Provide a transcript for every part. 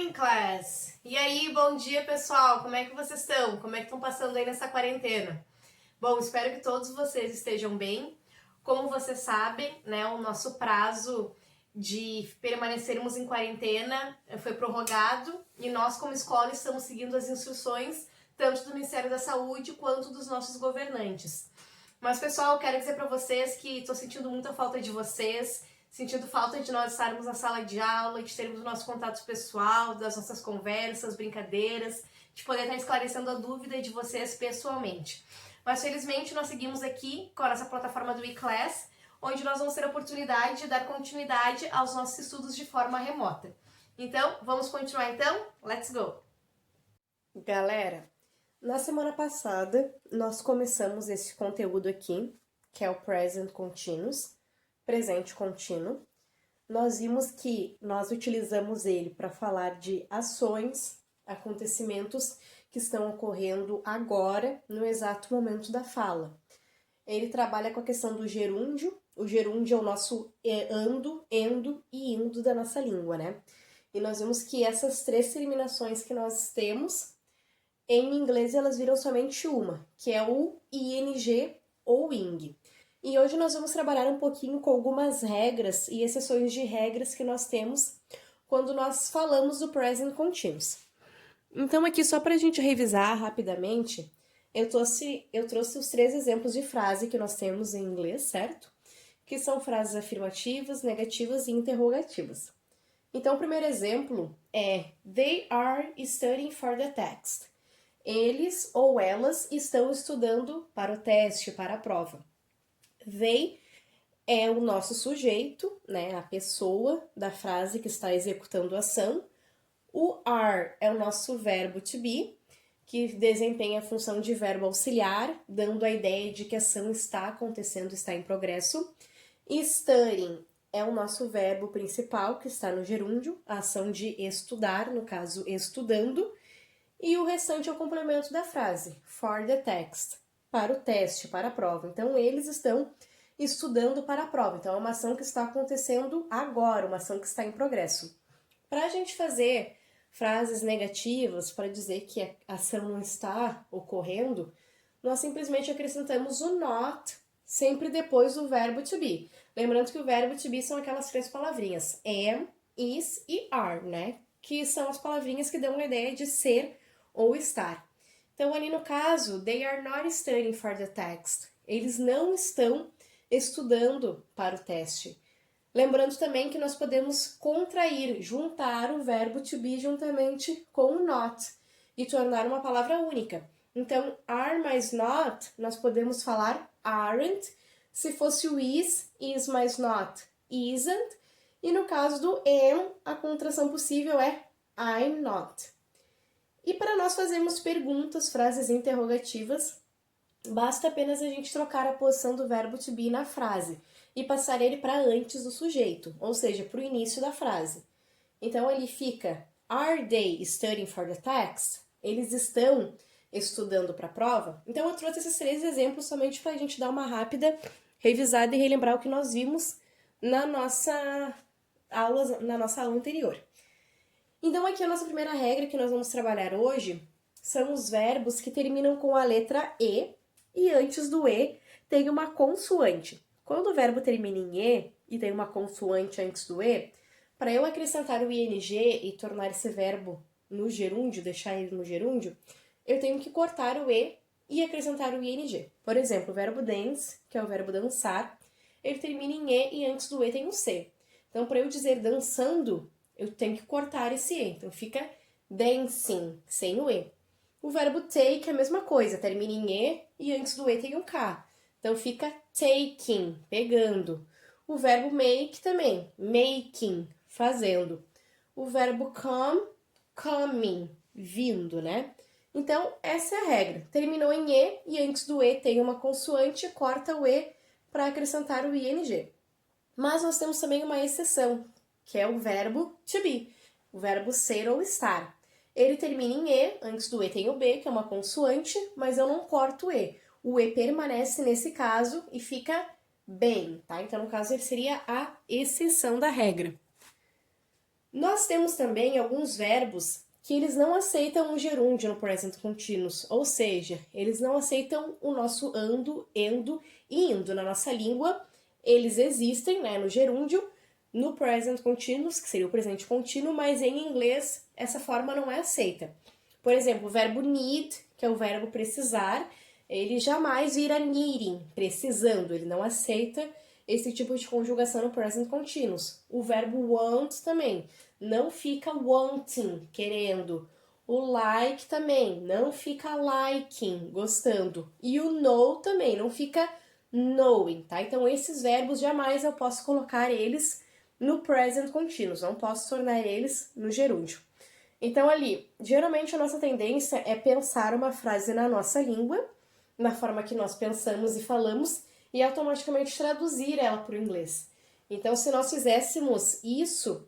morning, class! E aí, bom dia, pessoal! Como é que vocês estão? Como é que estão passando aí nessa quarentena? Bom, espero que todos vocês estejam bem. Como vocês sabem, né, o nosso prazo de permanecermos em quarentena foi prorrogado e nós, como escola, estamos seguindo as instruções tanto do Ministério da Saúde quanto dos nossos governantes. Mas, pessoal, eu quero dizer para vocês que estou sentindo muita falta de vocês, sentindo falta de nós estarmos na sala de aula, de termos o nosso contato pessoal, das nossas conversas, brincadeiras, de poder estar esclarecendo a dúvida de vocês pessoalmente. Mas felizmente nós seguimos aqui com a nossa plataforma do eClass, onde nós vamos ter a oportunidade de dar continuidade aos nossos estudos de forma remota. Então, vamos continuar então? Let's go! Galera, na semana passada nós começamos esse conteúdo aqui, que é o Present Continuous, presente contínuo. Nós vimos que nós utilizamos ele para falar de ações, acontecimentos que estão ocorrendo agora, no exato momento da fala. Ele trabalha com a questão do gerúndio. O gerúndio é o nosso ando, endo e indo da nossa língua, né? E nós vimos que essas três terminações que nós temos, em inglês elas viram somente uma, que é o ing ou ing. E hoje nós vamos trabalhar um pouquinho com algumas regras e exceções de regras que nós temos quando nós falamos do Present Continuous. Então aqui, só para a gente revisar rapidamente, eu trouxe os três exemplos de frase que nós temos em inglês, certo? Que são frases afirmativas, negativas e interrogativas. Então o primeiro exemplo é They are studying for the text. Eles ou elas estão estudando para o teste, para a prova. They é o nosso sujeito, né, a pessoa da frase que está executando a ação. O are é o nosso verbo to be, que desempenha a função de verbo auxiliar, dando a ideia de que a ação está acontecendo, está em progresso. E studying é o nosso verbo principal, que está no gerúndio, a ação de estudar, no caso, estudando. E o restante é o complemento da frase, for the text, para o teste, para a prova. Então, eles estão estudando para a prova. Então, é uma ação que está acontecendo agora, uma ação que está em progresso. Para a gente fazer frases negativas, para dizer que a ação não está ocorrendo, nós simplesmente acrescentamos o not sempre depois do verbo to be. Lembrando que o verbo to be são aquelas três palavrinhas, am, is e are, né? Que são as palavrinhas que dão a ideia de ser ou estar. Então, ali no caso, they are not studying for the text. Eles não estão estudando para o teste. Lembrando também que nós podemos contrair, juntar o verbo to be juntamente com o not e tornar uma palavra única. Então, are mais not, nós podemos falar aren't. Se fosse o is mais not, isn't. E no caso do am, a contração possível é I'm not. E para nós fazermos perguntas, frases interrogativas, basta apenas a gente trocar a posição do verbo to be na frase e passar ele para antes do sujeito, ou seja, para o início da frase. Então ele fica, are they studying for the text? Eles estão estudando para a prova? Então eu trouxe esses três exemplos somente para a gente dar uma rápida revisada e relembrar o que nós vimos na nossa aula anterior. Então aqui a nossa primeira regra que nós vamos trabalhar hoje são os verbos que terminam com a letra e antes do E tem uma consoante. Quando o verbo termina em e tem uma consoante antes do E, para eu acrescentar o ing e tornar esse verbo no gerúndio, deixar ele no gerúndio, eu tenho que cortar o e acrescentar o ing. Por exemplo, o verbo dance, que é o verbo dançar, ele termina em e antes do E tem um C. Então, para eu dizer dançando, eu tenho que cortar esse E. Então, fica dancing, sem o E. O verbo take é a mesma coisa, termina em e antes do E tem um K. Então, fica taking, pegando. O verbo make também, making, fazendo. O verbo come, coming, vindo, né? Então, essa é a regra. Terminou em e antes do E tem uma consoante, corta o E para acrescentar o ing. Mas nós temos também uma exceção, que é o verbo to be, o verbo ser ou estar. Ele termina em e, antes do e tem o b, que é uma consoante, mas eu não corto o e. O e permanece nesse caso e fica bem, tá? Então, no caso, ele seria a exceção da regra. Nós temos também alguns verbos que eles não aceitam o gerúndio no present continuous, ou seja, eles não aceitam o nosso ando, endo e indo. Na nossa língua, eles existem, né, no gerúndio, no present continuous, que seria o presente contínuo, mas em inglês essa forma não é aceita. Por exemplo, o verbo need, que é o verbo precisar, ele jamais vira needing, precisando, ele não aceita esse tipo de conjugação no present continuous. O verbo want também não fica wanting, querendo. O like também não fica liking, gostando. E o know também não fica knowing, tá? Então esses verbos jamais eu posso colocar eles no present continuous, não posso tornar eles no gerúndio. Então ali, geralmente a nossa tendência é pensar uma frase na nossa língua, na forma que nós pensamos e falamos, e automaticamente traduzir ela para o inglês. Então, se nós fizéssemos isso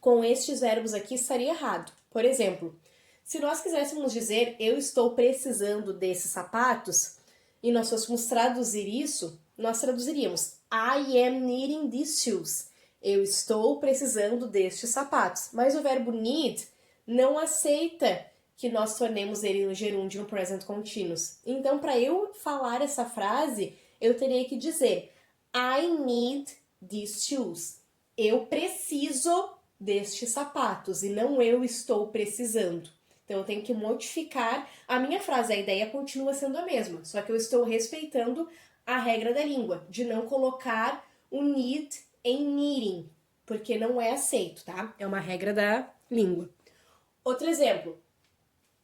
com estes verbos aqui, estaria errado. Por exemplo, se nós quiséssemos dizer eu estou precisando desses sapatos, e nós fôssemos traduzir isso, nós traduziríamos I am needing these shoes. Eu estou precisando destes sapatos. Mas o verbo need não aceita que nós tornemos ele no gerúndio no present continuous. Então, para eu falar essa frase, eu teria que dizer I need these shoes. Eu preciso destes sapatos e não eu estou precisando. Então, eu tenho que modificar a minha frase. A ideia continua sendo a mesma, só que eu estou respeitando a regra da língua, de não colocar o need em needing, porque não é aceito, tá? É uma regra da língua. Outro exemplo.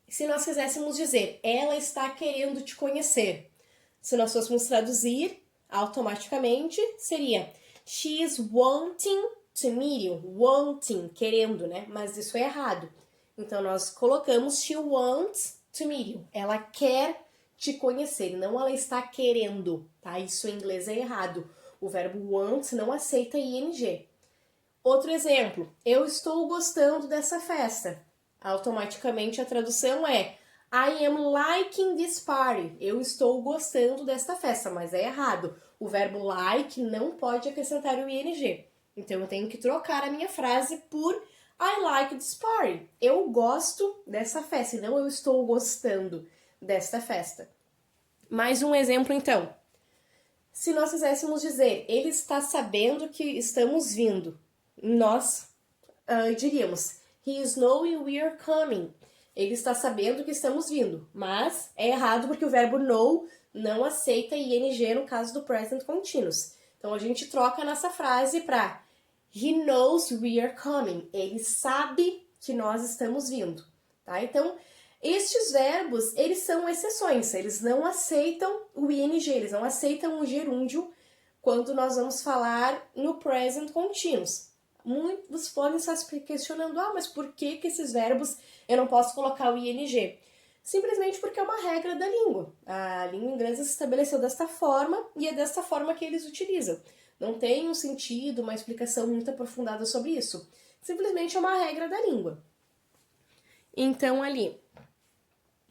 Se nós quiséssemos dizer, ela está querendo te conhecer. Se nós fôssemos traduzir, automaticamente seria she is wanting to meet you. Wanting, querendo, né? Mas isso é errado. Então, nós colocamos she wants to meet you. Ela quer te conhecer, não ela está querendo, tá? Isso em inglês é errado. O verbo want não aceita ing. Outro exemplo, eu estou gostando dessa festa. Automaticamente a tradução é I am liking this party. Eu estou gostando desta festa, mas é errado. O verbo like não pode acrescentar o ing. Então eu tenho que trocar a minha frase por I like this party. Eu gosto dessa festa, e não eu estou gostando desta festa. Mais um exemplo então. Se nós quiséssemos dizer ele está sabendo que estamos vindo, nós diríamos he is knowing we are coming. Ele está sabendo que estamos vindo, mas é errado porque o verbo know não aceita ing no caso do present continuous. Então a gente troca a nossa frase para he knows we are coming. Ele sabe que nós estamos vindo, tá? Então estes verbos, eles são exceções, eles não aceitam o ing, eles não aceitam o gerúndio quando nós vamos falar no present continuous. Muitos podem estar se questionando, mas por que esses verbos eu não posso colocar o ing? Simplesmente porque é uma regra da língua. A língua inglesa se estabeleceu desta forma e é desta forma que eles utilizam. Não tem um sentido, uma explicação muito aprofundada sobre isso. Simplesmente é uma regra da língua. Então, ali,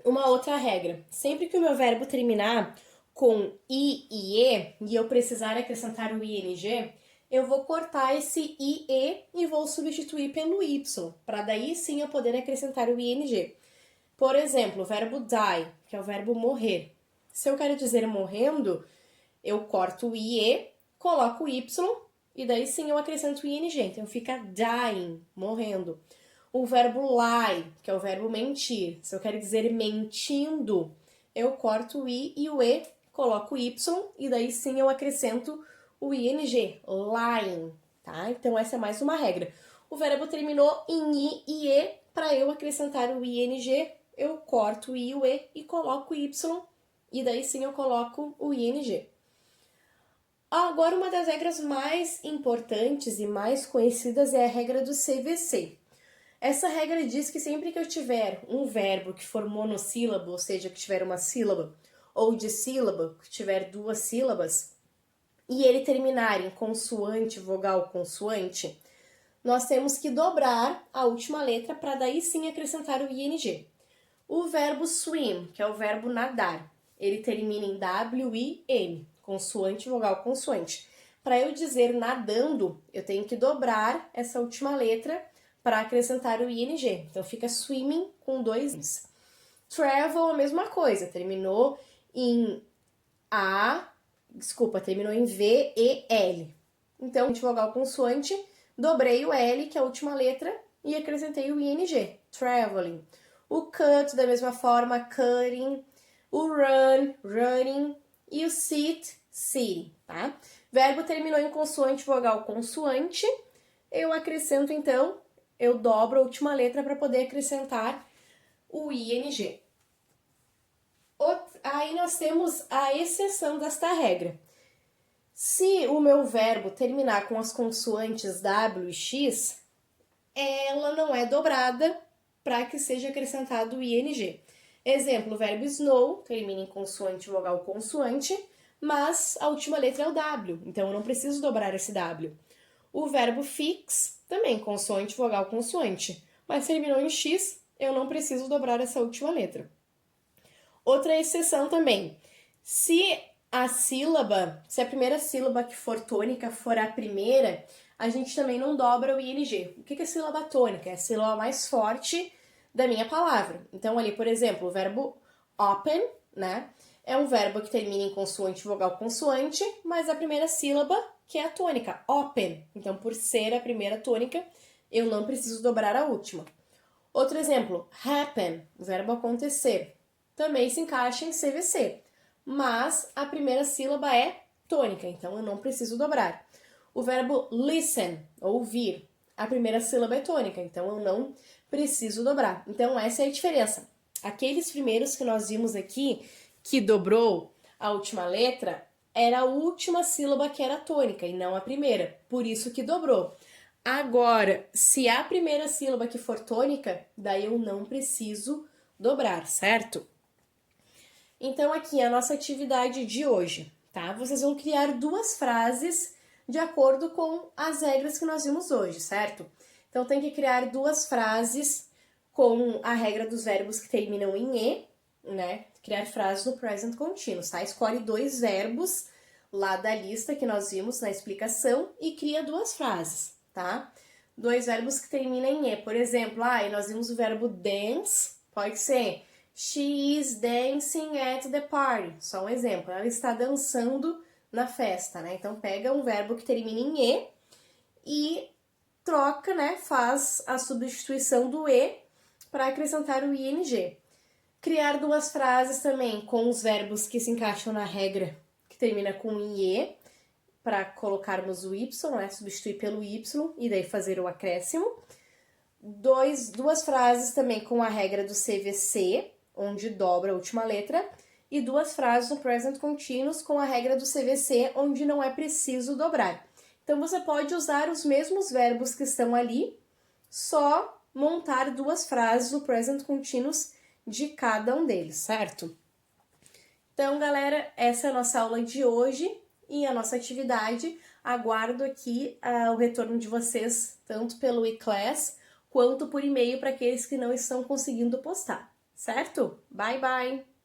uma outra regra. Sempre que o meu verbo terminar com i e eu precisar acrescentar o ing, eu vou cortar esse ie e vou substituir pelo y, para daí sim eu poder acrescentar o ing. Por exemplo, o verbo die, que é o verbo morrer. Se eu quero dizer morrendo, eu corto o ie, coloco o y e daí sim eu acrescento o ing. Então fica dying, morrendo. O verbo lie, que é o verbo mentir. Se eu quero dizer mentindo, eu corto o i e o e, coloco o y e daí sim eu acrescento o ing, lying, tá? Então essa é mais uma regra. O verbo terminou em i e e, para eu acrescentar o ing, eu corto o i e o e e coloco o y e daí sim eu coloco o ing. Agora, uma das regras mais importantes e mais conhecidas é a regra do CVC. Essa regra diz que sempre que eu tiver um verbo que for monossílabo, ou seja, que tiver uma sílaba, ou dissílabo, que tiver duas sílabas, e ele terminar em consoante, vogal, consoante, nós temos que dobrar a última letra para daí sim acrescentar o ing. O verbo swim, que é o verbo nadar, ele termina em W-I-M, consoante, vogal, consoante. Para eu dizer nadando, eu tenho que dobrar essa última letra para acrescentar o ing. Então fica swimming com 2 N's. Travel, a mesma coisa, terminou em terminou em V, E, L. Então, vogal consoante, dobrei o L, que é a última letra, e acrescentei o ing, traveling. O cut, da mesma forma, cutting. O run, running. E o sit, sitting, tá? Verbo terminou em consoante, vogal consoante. Eu acrescento, então, eu dobro a última letra para poder acrescentar o ing. Aí nós temos a exceção desta regra. Se o meu verbo terminar com as consoantes W e X, ela não é dobrada para que seja acrescentado o ing. Exemplo, o verbo snow termina em consoante, vogal consoante, mas a última letra é o W, então eu não preciso dobrar esse W. O verbo fix também consoante, vogal consoante, mas terminou em X, eu não preciso dobrar essa última letra. Outra exceção também, se a primeira sílaba que for tônica for a primeira, a gente também não dobra o ing. O que é sílaba tônica? É a sílaba mais forte da minha palavra. Então, ali, por exemplo, o verbo open, né? É um verbo que termina em consoante, vogal consoante, mas a primeira sílaba que é a tônica, open. Então, por ser a primeira tônica, eu não preciso dobrar a última. Outro exemplo, happen, o verbo acontecer. Também se encaixa em CVC, mas a primeira sílaba é tônica, então eu não preciso dobrar. O verbo listen, ouvir, a primeira sílaba é tônica, então eu não preciso dobrar. Então essa é a diferença. Aqueles primeiros que nós vimos aqui, que dobrou a última letra, era a última sílaba que era tônica e não a primeira, por isso que dobrou. Agora, se a primeira sílaba que for tônica, daí eu não preciso dobrar, certo? Então, aqui é a nossa atividade de hoje, tá? Vocês vão criar 2 frases de acordo com as regras que nós vimos hoje, certo? Então, tem que criar 2 frases com a regra dos verbos que terminam em E, né? Criar frases no present continuous, tá? Escolhe 2 verbos lá da lista que nós vimos na explicação e cria 2 frases, tá? 2 verbos que terminam em E. Por exemplo, nós vimos o verbo dance, pode ser she is dancing at the party. Só um exemplo, ela está dançando na festa, né? Então, pega um verbo que termina em E e troca, né? Faz a substituição do E para acrescentar o ing. Criar 2 frases também com os verbos que se encaixam na regra que termina com IE, para colocarmos o Y, né? Substituir pelo Y e daí fazer o acréscimo. 2 frases também com a regra do CVC, onde dobra a última letra, e 2 frases no present continuous com a regra do CVC, onde não é preciso dobrar. Então, você pode usar os mesmos verbos que estão ali, só montar 2 frases no present continuous de cada um deles, certo? Então, galera, essa é a nossa aula de hoje e a nossa atividade. Aguardo aqui o retorno de vocês, tanto pelo eClass, quanto por e-mail para aqueles que não estão conseguindo postar, certo? Bye, bye!